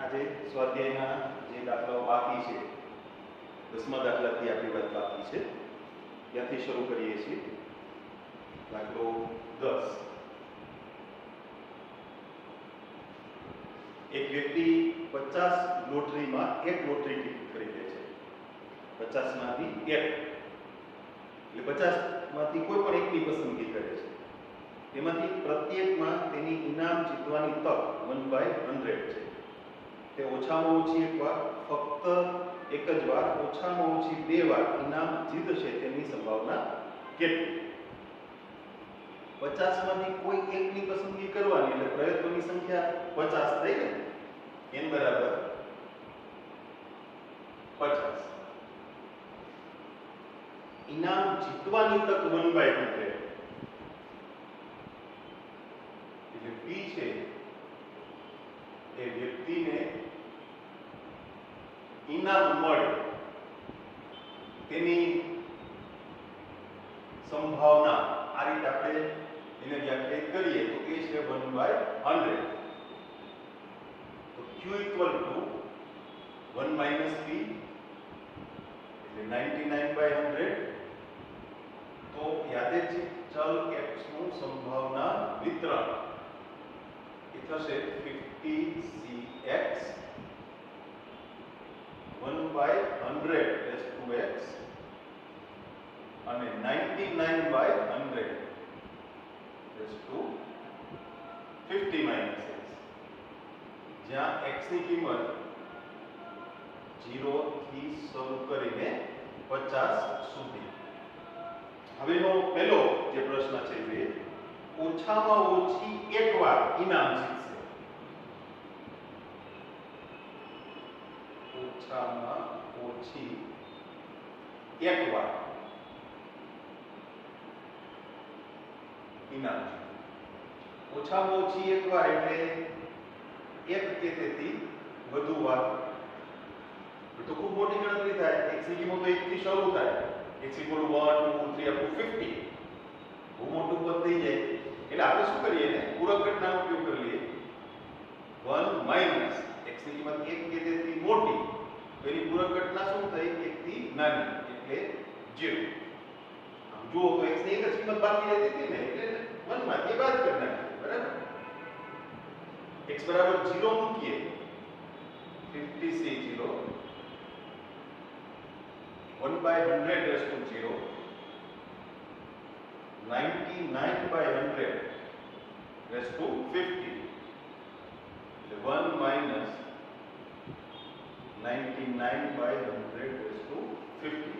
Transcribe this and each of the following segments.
આજે સ્વાધ્યાયના જે દાખલાઓ બાકી છે 10મા દાખલાથી આપણી વાત બાકી છે ત્યાંથી શરૂ કરીએ છીએ. દાખલો 10. એક વ્યક્તિ 50 લોટરીમાં એક લોટરી ટિકિટ ખરીદે છે. 50 માંથી એક, એટલે 50 માંથી કોઈ પણ એકની પસંદગી કરે છે. તેમાંથી પ્રત્યેકમાં તેની ઇનામ જીતવાની તક 1/100 છે. તે ઓછામાં ઓછી એક વાર, ફક્ત એક જ વાર, ઓછામાં ઓછી 2 વાર ઇનામ જીતશે તેની સંભાવના કેટલી? 50 માંથી કોઈ એકની પસંદગી કરવાની એટલે પ્રયત્નોની સંખ્યા 50 થઈ ને, n બરાબર 50. ઇનામ જીતવાની તક 1/100 એટલે p છે એ વ્યક્તિને ઇનામ મળે તેની સંભાવના આ રીતે આપણે એને વ્યાખ્યાયિત કરીએ તો એ છે 1/100. તો q = 1 - p એટલે 99/100. તો યાદચ્છિક ચલ x નું સંભાવના વિતરણ એ થશે 50cx 1/100 અને 99/100 50 - x, જ્યાં x ની કિંમત 0 થી શરૂ કરીને 50 સુધી. હવેનો પહેલો જે પ્રશ્ન છે તે ઓછામાં ઓછી એક વાર ઇનામ જીતશે. ઓછામાં ઓછી એક વાર ઇનામ જીતશે. ઓછામાં ઓછી એક વાર એટલે એક કે તેથી વધુ વાર. તો ખૂબ મોટી ગણતરી થાય. x ની કિંમત 1 થી શરૂ થાય. x = 1 2 3 up to 50. બહુ મોટું પદ થઈ જાય એટલે આપણે શું કરીએ ને પૂરક ઘટનાનો ઉપયોગ કરી લઈએ. 1 માઈનસ x ની કિંમત 1 કે તેથી મોટી તો એની પૂરક ઘટના શું થઈ? 1 થી નાની એટલે 0. આમ જુઓ તો x ની એક જ કિંમત બાકી રહેતી હતી ને એટલે 1 માંથી બાદ કરી નાખીએ. બરાબર? x = 0 મૂકીએ 50c0 1/100 99/100 50. એટલે 1 - 99/100 50.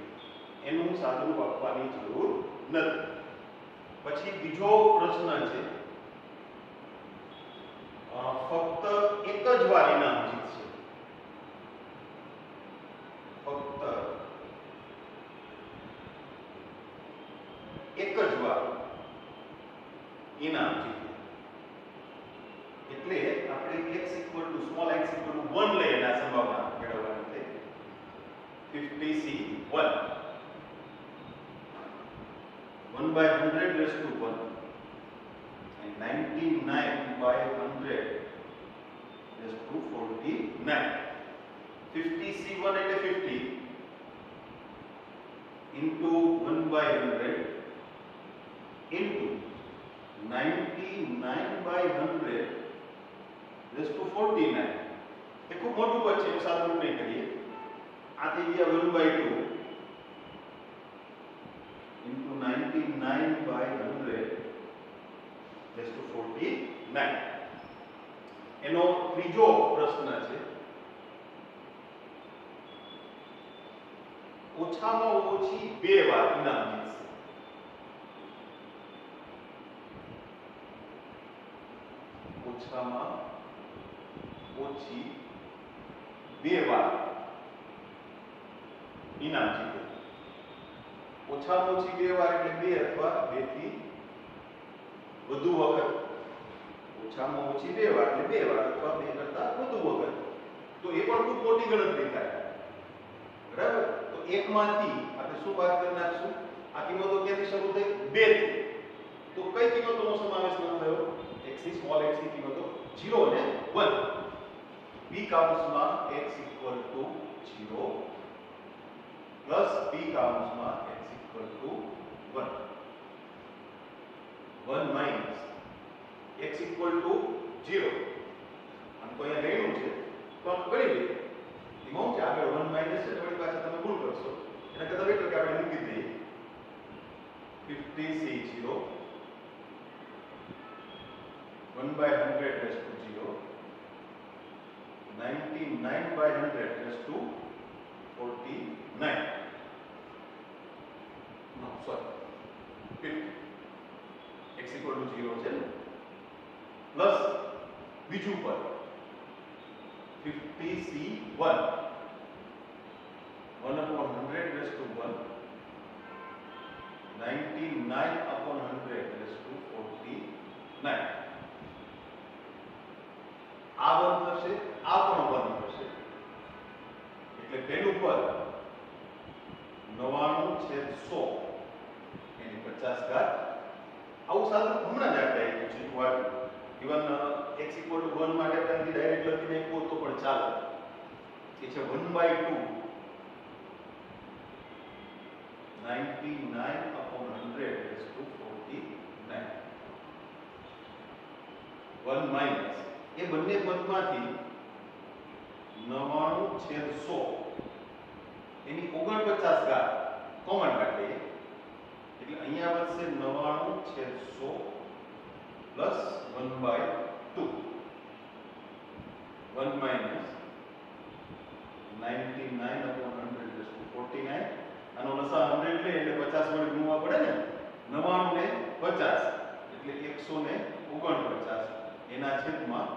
એનું સાદું આપવાની જરૂર નથી. પછી બીજો પ્રશ્ન છે ફક્ત એક જ વાર ઇનામ જીતશે. ફક્ત એક જ વાર ઇનામ જીતે એટલે આપણે x = (1) લઈને આ સંભાવના મેળવવાની છે. 50c1 1/100 and 99/100 49. 50c1 એટલે 50 into 1/100 into 99/100 49. એ ખૂબ મોટું પદ છે, સાદું રૂપ નહીં કરીએ. આ થઈ ગયા 1/2 into 99/100 49. એનો ત્રીજો પ્રશ્ન છે ઓછામાં ઓછી 2 વાર ઇનામ જીતશે. ઓછામાં ઓછી 2 વાર ઇનામ જીતે. ઓછામાં ઓછી 2 વાર એટલે 2 અથવા 2 થી વધુ વખત. ઓછામાં ઓછી 2 વાર એટલે 2 વાર અથવા 2 કરતા વધુ વખત. તો એ પણ ખૂબ મોટી ગણતરી થાય. બરાબર? તો એકમાંથી આપણે શું બાદ કરી નાખશું? આ કિંમતો ક્યાંથી શરૂ થઈ? 2 થી. તો કઈ કિંમતોનો સમાવેશ ન થયો? x ની કિંમતો 0 અને 1. p કાઉન્સમાં x equal to 0 plus p કાઉન્સમાં x equal to 1 1 minus x equal to 0 આમ તો અહીંયા ગણ્યું છે તો આમ કરી લઈએ એમાં છે આગળ 1 માઇનસ છે તમારી પાસે તમે ભૂલ કરશો એના કરતા બેટર કે આપણે મૂકી દઈએ 50c0 1 by 100 raised to 0 99 by 100 raised to 49 no sorry 50 x equal to 0 છે પ્લસ બીજું પર 50c1 1 upon 100 raised to 1 99 upon 100 raised to 49 આ 1 થશે આ પણ 1 થશે એટલે પહેલું પદ 99/100 એની 50 ઘાત આવું સાદું હમણાં જ આપણે આપ્યું છે વાત ઇવન x = 1 માટે આપણે ડાયરેક્ટ લખી નાખ્યું તો પણ ચાલે એ છે 1/2 99 upon 100 raised to 49 1 minus એ બંને પદમાંથી 99/100 એની 49 ઘાત કોમન કાઢીએ એટલે અહીંયા વધશે 99/100 પ્લસ 1/2 1 minus 99/100 raised to 49 આનો લસા 100 લે એટલે 50 વડે ગુણવા પડે ને 99 ને 50 એટલે 149 એના છેદમાં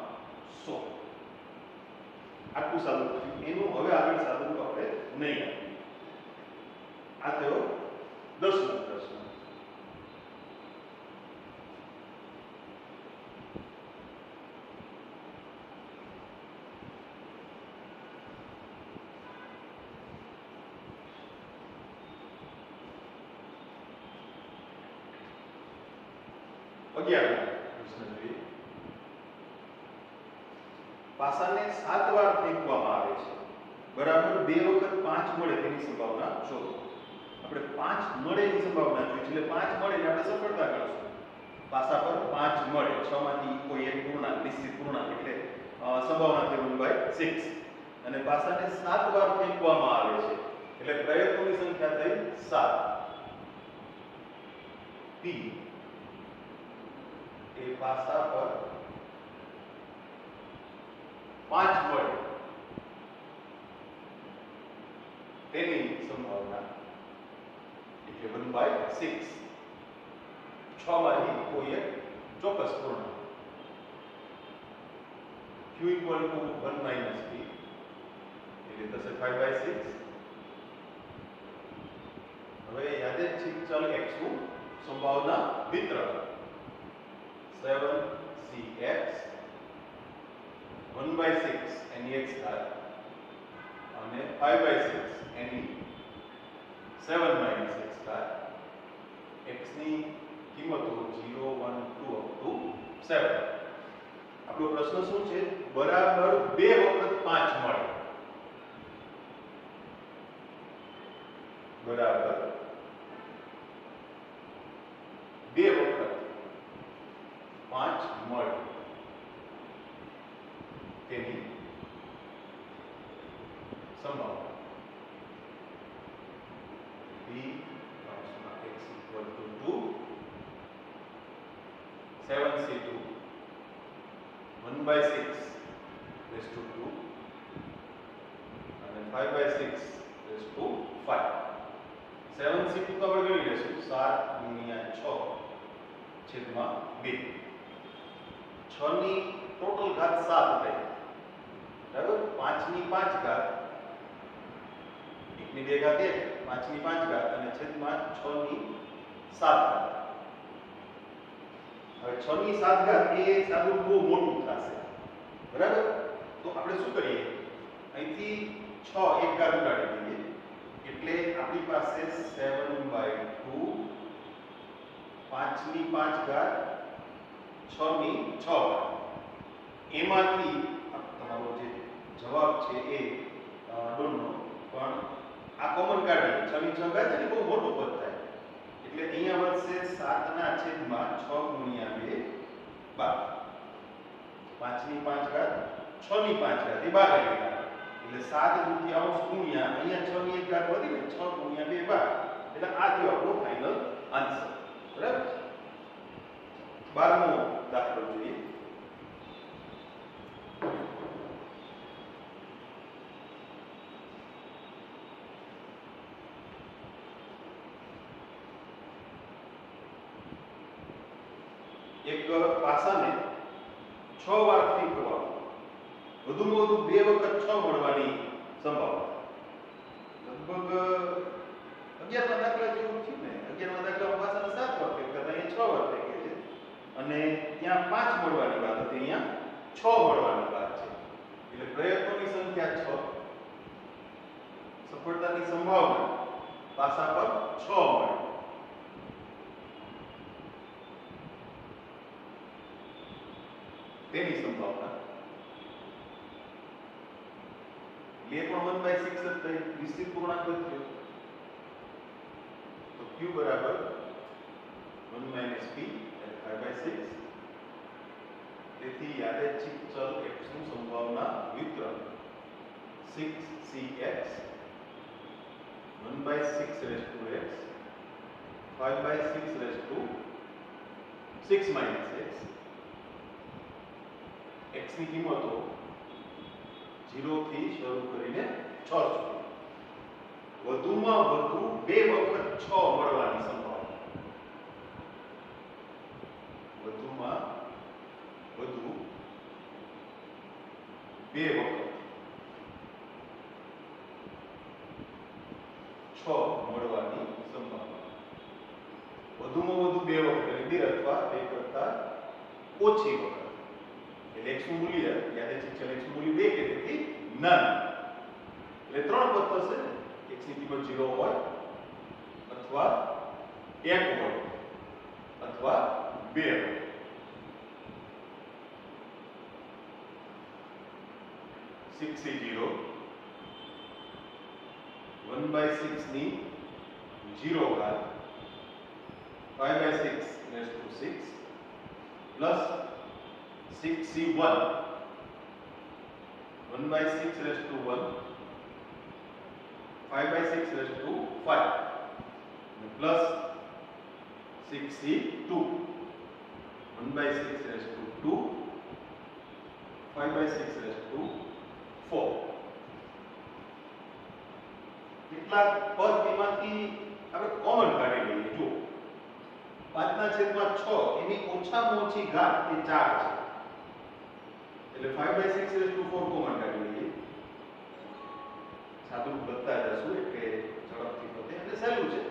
100 આટલું સાદું થયું એનું હવે આગળ સાદું આપણે નહીં આ થયો 10નો પ્રશ્ન પાસાને 7 વાર ફેંકવામાં આવે છે બરાબર 2 વખત 5 મળે તેની સંભાવના શોધો આપણે 5 મળે એની સંભાવના જોઈએ એટલે 5 મળે એટલે આપણે સફળતા ગણશું પાસા પર 5 મળે 6 માંથી કોઈ એક પૂર્ણાંક નિશ્ચિત પૂર્ણાંક એટલે સંભાવના છે 1/6 અને પાસાને 7 વાર ફેંકવામાં આવે છે એટલે પ્રયત્નોની સંખ્યા થઈ 7 p એ પાસા પર 5 મળે તેની સંભાવના એટલે 1/6 6 માંથી કોઈ એક ચોક્કસ પૂર્ણાંક q = 1 minus p એટલે થશે 5/6 હવે યાદચ્છિક ચલ x નું સંભાવના વિતરણ 7cx 1/6 એની x ઘાત અને 5/6 એની 7 - x ઘાત x ની કિંમતો 0 1 2 up to 7 આપણો પ્રશ્ન શું છે બરાબર 2 વખત 5 મળે બરાબર 2 વખત 5 મળે તેની સંભાવના b x = 2 7c2 1/6 raised to 2 અને 5/6 raised to 5 7c2 તો આપણે ગણી લેશું 7 × 6 છેદમાં 2 6 ની ટોટલ ઘાત 7 થઈ બરાબર 5 ની 5 ઘાત 1 ની 2 ઘાત 1 5 ની 5 ઘાત અને છેદમાં 6 ની 7 ઘાત હવે 6 ની 7 ઘાત એ સાદું બહુ મોટું થશે બરાબર તો આપણે શું કરીએ અહીંથી 6 એક ઘાત ઉડાડી દઈએ એટલે આપણી પાસે 7/2 5 ની 5 ઘાત 6 ની 6 ઘાત એમાંથી તમારો જે જવાબ છે એ ડોન્ટ નો, પણ આ કોમન કાઢીએ 6 ની 6 ઘાત છે ને બહુ મોટું પદ થાય એટલે અહીંયા વધશે 7 ના છેદમાં 6 ગુણ્યા 2 12. 5 ની 5 ઘાત 6 ની 5 ઘાત એ 12 એટલે 7 દુત્યાંશ ગુણ્યા અહીંયા 6 ની 1 ઘાત વધી ને 6 ગુણ્યા 2 12 એટલે આ થયો આપણો ફાઇનલ આન્સર. બરાબર. 12મો દાખલો જોઈએ. એક પાસાને 6 વાર ફ્લિપ કરવાનું, વધુમાં વધુ 2 વખત 6 મળવાની સંભાવના. લગભગ 11મા દાખલા જેવું છે ને. 11મા દાખલામાં પાસાને 7 વાર ફ્લિપ કરતા અહીંયા 6 વાર થઈ ગયા છે અને ત્યાં 5 મળવાની વાત હતી, અહીંયા 6 મળવાની વાત છે. એટલે પ્રયત્નોની સંખ્યા 6, સફળતાની સંભાવના પાસા પર 6 મળે. તેની સંભાવના એ પણ 1/6 જ થઈ, નિશ્ચિત પૂર્ણાંક જ થયો. તો q બરાબર 1 - p એટલે 5/6. તેથી યાદચ્છિક ચલ x નું સંભાવના વિતરણ 6cx 1/6 5/6 6 - x. x ની કિંમતો 0 થી શરૂ કરીને 6 સુધી વધુમાં વધુ 2 વખત 6 મળવાની સંભાવના. વધુમાં વધુ 2 વખત 6 મળવાની સંભાવના. વધુમાં વધુ 2 વખત એટલે 2 અથવા 2 કરતા ઓછી વખત. એટલે x નું મૂલ્ય યાદચ્છિક ચલ x નું મૂલ્ય 2 કે તેથી નન. એટલે 3 પદ થશે. x ની કિંમત 0 હોય અથવા 1 હોય અથવા 2 હોય. 6 થી 0 1/6 ની 0 ઘાત 5/6 પ્લસ 6c1 1/6 5/6 પ્લસ 6c2 1/6 5/6 કેટલાક પદ એમાંથી આપણે કોમન કાઢી લઈએ. જો 5/6 એની ઓછામાં ઓછી ઘાત એ 4 છે એટલે 5/6 કોમન કાઢી લઈએ. સાદું બદતા જશું એટલે ઝડપથી પતે એટલે સહેલું છે.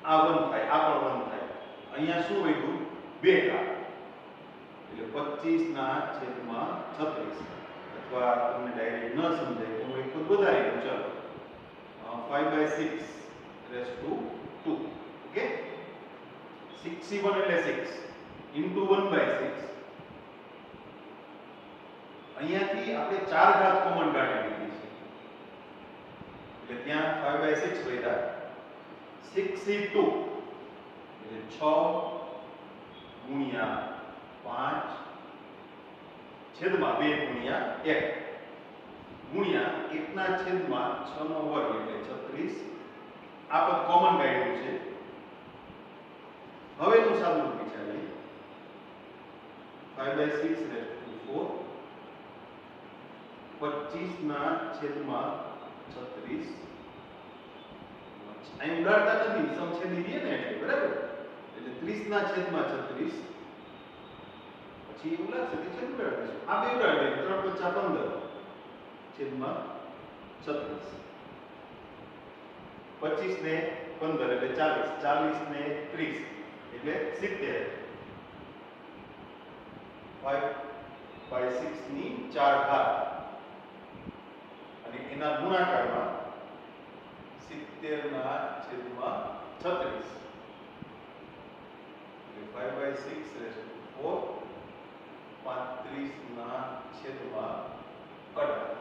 આ 1 થાય, આ પણ 1 થાય. અહીંયા શું વધ્યું? 2 ઘાત એટલે 25/36 અથવા તમને ડાયરેક્ટ ન સમજાય તો હું એક પદ વધારી દઉં. ચાલો 5/6 ઓકે. 6c1 એટલે 6 into 1/6. અહીંયાથી આપણે 4 ઘાત કોમન કાઢી લીધી છે એટલે ત્યાં 5/6 વધ્યા. 6c2 એટલે 6 ગુણ્યા 5 છેદમાં 2 ગુણ્યા 1 ગુણ્યા 1/6 નો વર્ગ એટલે 36. આ પદ કોમન કાઢ્યું છે. હવે નું સાદું રૂપ વિચારીએ. 5/6 25/36 અહીં ઉડાડતા નથી, સમછેદી દે ને એટલે બરાબર. એટલે 30/36 પછી એવું લાગશે કે છેદ ઉડાડી દઈશું. આ બે ઉડાડી દઈએ. 3/15 25 ને 15 એટલે 40, 40 ને 30 એટલે 70. 5/6 ની 4 ઘાત અને એના ગુણાકારમાં 70/36 એટલે 5/6 35/18.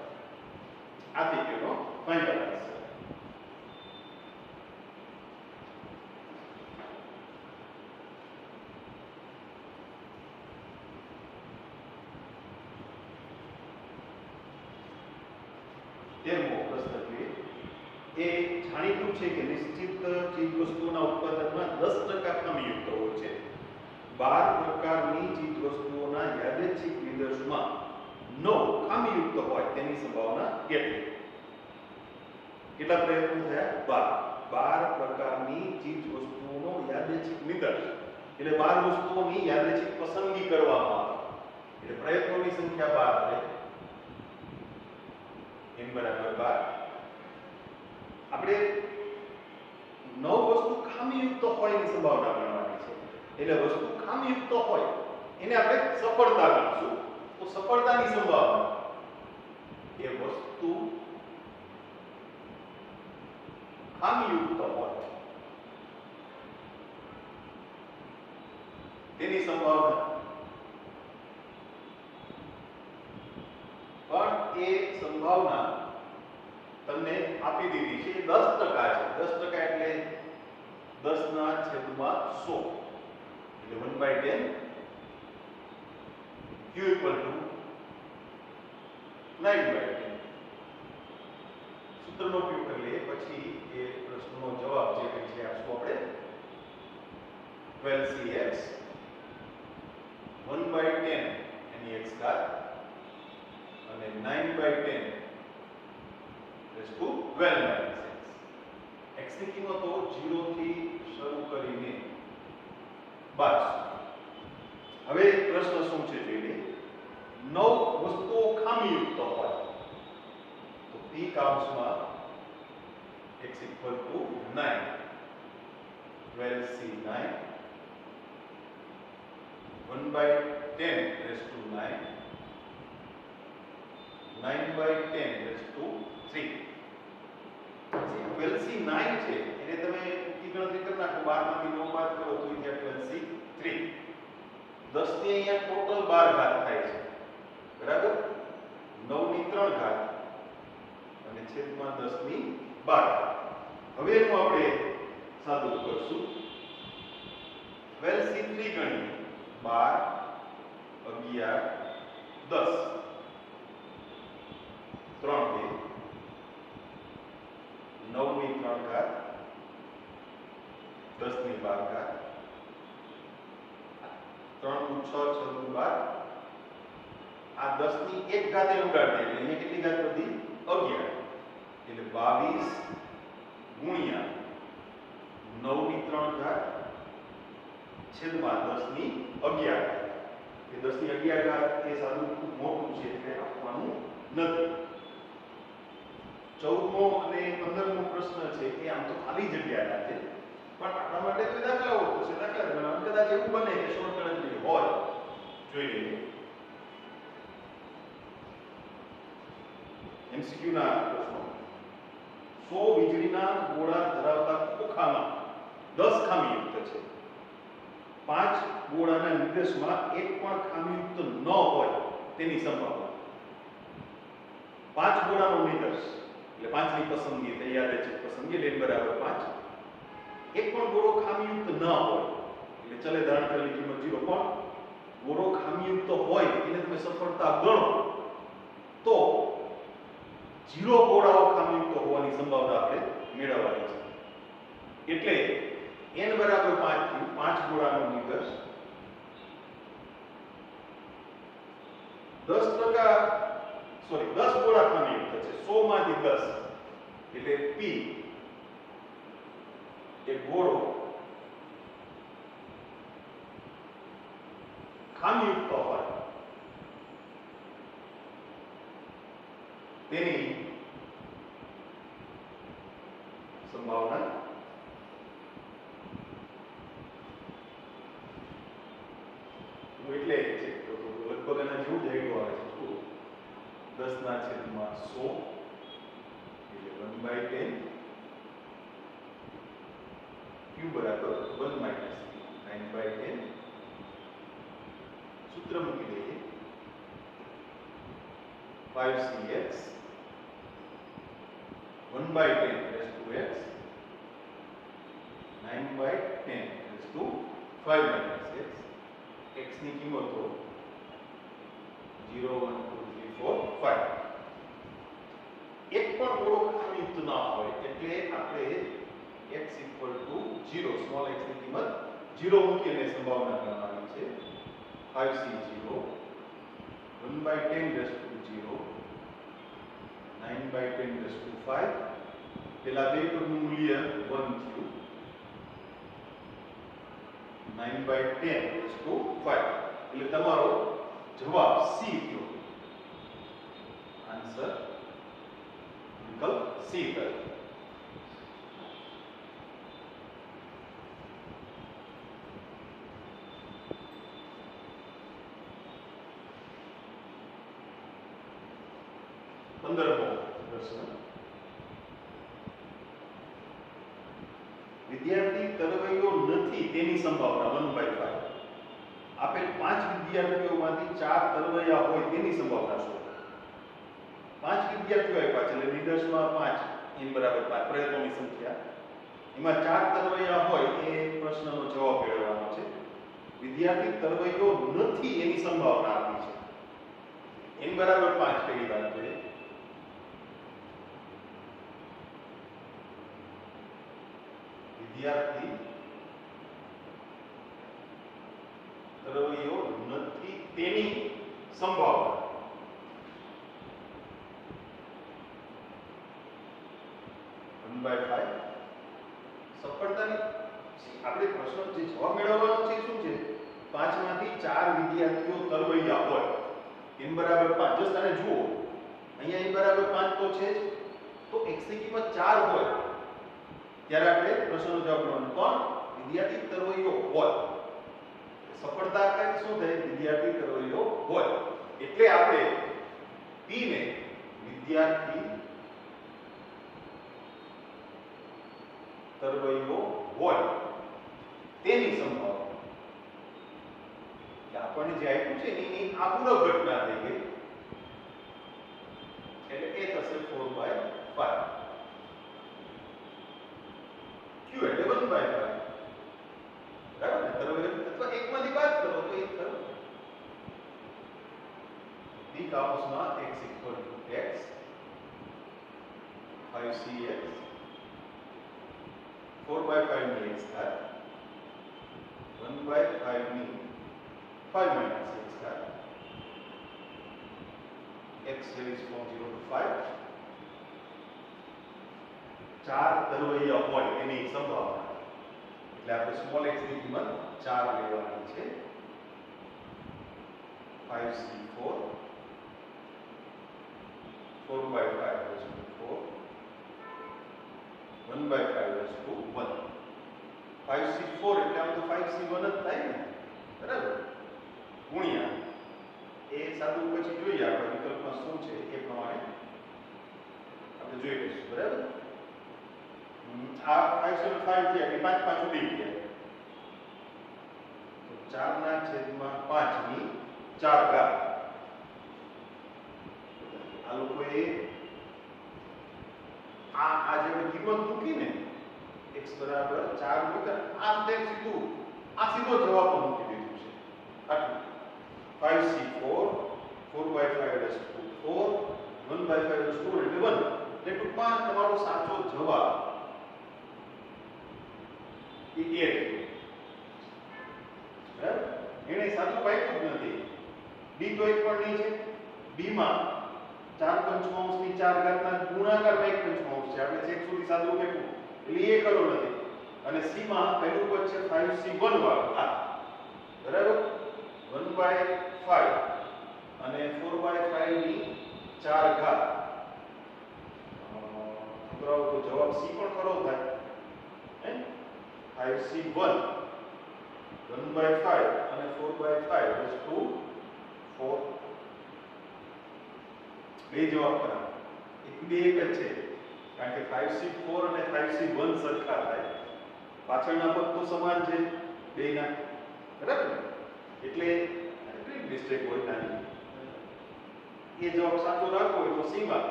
13મો પ્રશ્ન જોઈએ. એ જાણીતું છે કે નિશ્ચિત ચીજ વસ્તુઓના ઉત્પાદનમાં 10% ખામીયુક્ત હોય છે. 12 પ્રકારની ચીજ વસ્તુઓના યાદચ્છિક નિદર્શમાં 9 ખામીયુક્ત હોય તેની સંભાવના કેટલી? કેટલા પ્રયત્નો થયા? 12 પ્રકારની ચીજ વસ્તુઓનો યાદચ્છિક નિદર્શ એટલે 12 વસ્તુઓની યાદચ્છિક પસંદગી કરવામાં આવે એટલે પ્રયત્નોની સંખ્યા 12 છે. n બરાબર 12. આપણે 9 વસ્તુ ખામીયુક્ત હોય એની સંભાવના ગણવાની છે. એટલે વસ્તુ ખામીયુક્ત હોય એને આપણે સફળતા ગણશું. તો સફળતાની સંભાવના એ વસ્તુ ખામીયુક્ત હોય તેની સંભાવના પણ એ સંભાવના તમને આપી દીધી છે. 10% છે. 10% એટલે 10 ના છેદમાં 100 એટલે 1/10 q = 9/10. સૂત્રનો ઉપયોગ કરી લઈએ પછી એ પ્રશ્નનો જવાબ જે કંઈ છે આપશું આપણે 12cx 1/10 એની x ઘાત અને 9/10 રેઝ ટુ 12 - x ની કિંમતો 0 થી શરૂ કરીને 12. હવે પ્રશ્ન શું છે જોઈએ. 9 વસ્તુઓ ખામીયુક્ત હોય તો p કાઉન્સમાં x = 9 12c9 1/10 raise to 9 9/10 raise to 3. 12c9 છે એને તમે કી ગણતરી કરી નાખો. 12 માંથી 9 બાદ કરો તો અહીંયા 12c3. 10 ની અહીંયા ટોટલ 12 ઘાત થાય છે. બરાબર? 9 ની 3 ઘાત અને છેદમાં 10 ની 12. હવે એનું આપણે સાદું કરશું. 12c3 ગણીએ 12 11 10 3 2 9 ની 3 ઘાત 10 ની 12 ઘાત 3 × 6 = 12. આ 10 ની 1 ઘાત એ ઉડાડી દે એટલે અહીંયા કેટલી ઘાત વધી? 11 એટલે 22 ગુણ્યા 9 ની 3 ઘાત છેદમાં 10 ની 11 ઘાત. એ 10 ની 11 ઘાત એ સાદું ખૂબ મોટું છે એટલે આપવાનું નથી. 14મો અને 15મો પ્રશ્ન છે એ આમ તો ખાલી જગ્યાના છે પણ આપણા માટે તો દાખલાઓ છે. દાખલા ગણવા કદાચ એવું બને કે શોર્ટ ગણતરી હોય. જોઈ લઈએ MCQ ના પ્રશ્નો. 100 વીજળીના ગોળા ધરાવતા ખોખામાં 10 ખામીયુક્ત છે. 5 ગોળાના નિર્દેશમાં એક પણ ખામીયુક્ત ન હોય તેની સંભાવના. 5 ગોળાનો નિર્દેશ એટલે 5 ની પસંદગી તૈયાર છે. પસંદગી n બરાબર 5. એક પણ ગોળો ખામીયુક્ત ન હોય એટલે ચલે ધારણ કરેલી કિંમત 0. પણ ગોળો ખામીયુક્ત હોય એને તમે સફળતા ગણો તો 0 ગોળાઓ ખામીયુક્ત હોવાની સંભાવના આપણે મેળવવાની છે. એટલે n બરાબર 5 થી 5 ગોળાનો નિર્દેશ 10 ગોળા ખામીયુક્ત છે. 100 માંથી 10 એટલે p એ ગોળો ખામીયુક્ત હોય તેની સંભાવના એટલે છે તો લગભગ એના જેવું જ આવ્યું આવે છે. 10 ના છેદમાં 100 એટલે 1/10 q બરાબર 1 - 9/10. સૂત્ર મૂકી દઈએ 5cx 1/10 raised to x 9/10 raised to 5 minus x. x ની કિંમતો 0 1 2 3 4 5. એક પણ ઓળો ખામીયુક્ત ના હોય એટલે આપણે x 0 સ્મોલ x ની કિંમત 0 મૂકીને સંભાવના કરવાની છે 5c0 1/10 raised to 0 9/10 raised to 5 પેલા બે પદનું મૂલ્ય 1 થયું 9/10 raised to 5 એટલે તમારો જવાબ C થયો આન્સર વિકલ્પ C થયો પ્રશ્ન વિદ્યાર્થી તરવૈયો નથી તેની સંભાવના 1/5 આપેલ 5 વિદ્યાર્થીઓમાંથી 4 તરવૈયા હોય તેની સંભાવના શું 5 વિદ્યાર્થીઓ આપ્યા છે એટલે નિદર્શમાં 5 n બરાબર 5 પ્રયત્નોની સંખ્યા એમાં 4 તરવૈયા હોય એ પ્રશ્નનો જવાબ મેળવવાનો છે વિદ્યાર્થી તરવૈયો નથી એની સંભાવના આપી છે n બરાબર 5 પહેલી વાત છે વિદ્યાર્થી તરવૈયો નથી તેની સંભાવના સફળતાની આપણે પ્રશ્ન જે જવાબ મેળવવાનો છે શું છે 5 માંથી 4 વિદ્યાર્થીઓ તરવૈયા હોય n બરાબર 5 જો તમે જુઓ અહીંયા n બરાબર 5 તો છે જ તો x ની કિંમત 4 હોય ત્યારે આપણે પ્રશ્નનો જવાબ મેળવવાનો પણ વિદ્યાર્થી તરવૈયો હોય સફળતા આપણે શું થાય વિદ્યાર્થી તરવૈયો હોય એટલે આપણે p ને વિદ્યાર્થી તરવૈયો હોય તેની સંભાવના એટલે આપણને જે આપ્યું છે એની આ પૂરક ઘટના થઈ ગઈ એટલે એ થશે 4/5 q એટલે 1/5 બરાબર ને તરવૈયો અથવા એકમાંથી બાદ કરો તો એક કરો b કાઉન્સમાં x x 5cx 4/5 ની x થાય 1/5 ની 5 minus x થાય x varies from 0 to 5 4 તરવૈયા હોય એની સંભાવના એટલે આપણે સ્મોલ x ની કિંમત 4 લેવાની છે 5c4 4/5 raised to 4 1/5 raised to 1 5c4 એટલે આમ તો 5c1 જ થાય ને બરાબર ગુણ્યા એ સાદું પછી જોઈએ આપણે વિકલ્પમાં શું છે એ પ્રમાણે આપણે જોઈ લઈશું બરાબર આ 5/5 છે એટલે 5 5 ઉડી ગયા તો 4/5 ની 4 ઘાત આ લોકોએ આ જે કિંમત મૂકીને x બરાબર 4 મૂકીને આ સ્ટેપ સીધું આ સીધો જવાબ મૂકી દીધું છે આટલું 5c4 4/5 raised to 4 1/5 raised to 4 એટલે 1 એટલે ટૂંકમાં તમારો સાચો જવાબ એ છે બરાબર એને સાચું પાક્યું જ નથી b તો એક પણ નહીં છે b માં 4 પંચમાંશની 4 ઘાતના ગુણાકારમાં 1 પંચમાંશ છે આપણે છેક સુધી સાદું લખ્યું એટલે એ કરો નથી અને c માં પહેલું પદ છે 5c1 વાળું આ બરાબર 1/5 અને 4/5 ની 4 ઘાત છોકરાઓ તો જવાબ c પણ ખરો થાય હે 5c1 1/5 અને 4/5 raised to 4 બે જવાબ ખરા એક બે એક જ છે કારણ કે 5c4 અને 5c1 સરખા થાય પાછળના પદ તો સમાન છે બેના બરાબર એટલે એટલી મિસ્ટેક હોય નાની એ જવાબ સાચો રાખવો હોય તો c માં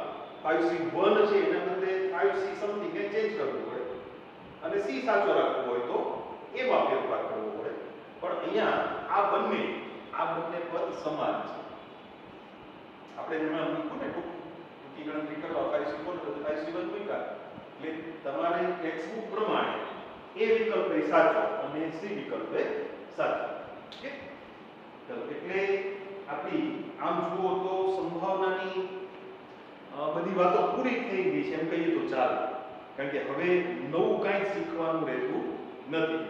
5c1 છે એના બદલે 5c સમથિંગ ને ચેન્જ કરવું પડે અને c સાચો રાખવો હોય તો એમાં ફેરફાર કરવો પડે પણ અહીંયા આ બંને પદ સમાન છે આપણે જેમાં મૂક્યું ને ટૂંકી ગણતરી કરવા 5c4 ટેક્સ્ટબુક પ્રમાણે એ વિકલ્પ એ સાચો અને સી વિકલ્પ એ સાચો. ઓકે, ચાલો એટલે આપણી આમ જુઓ તો સંભાવનાની બધી વાતો પૂરી થઈ ગઈ છે એમ કહીએ તો ચાલે, કારણ કે હવે નવું કાંઈ શીખવાનું રહેતું નથી.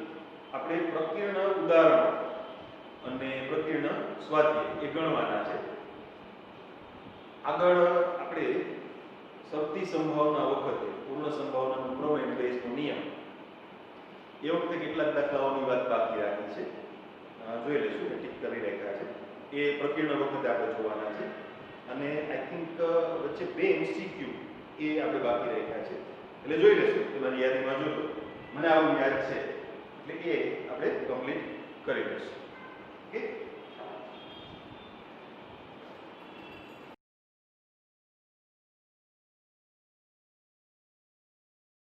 આપણે પ્રકીર્ણ ઉદાહરણ અને પ્રકીર્ણ સ્વાધ્યાય એ ગણવાના છે. આગળ આપણે શક્તિ સંભાવના વખતે પૂર્ણ સંભાવનાનું પ્રમેય બેઝનો નિયમ એ વખતે કેટલાક દાખલાઓની વાત બાકી રાખી છે, જોઈ લેશું. ઠીક કરી રાખ્યા છે એ પ્રકીર્ણ વખતે આપણે જોવાના છે. અને આઈ થિંક વચ્ચે 2 MCQ એ આપણે બાકી રાખ્યા છે, એટલે જોઈ લેશું. તમારી યાદીમાં જોજો, મને આવું યાદ છે એટલે એ આપણે કમ્પ્લીટ કરી લઈશું. ઓકે.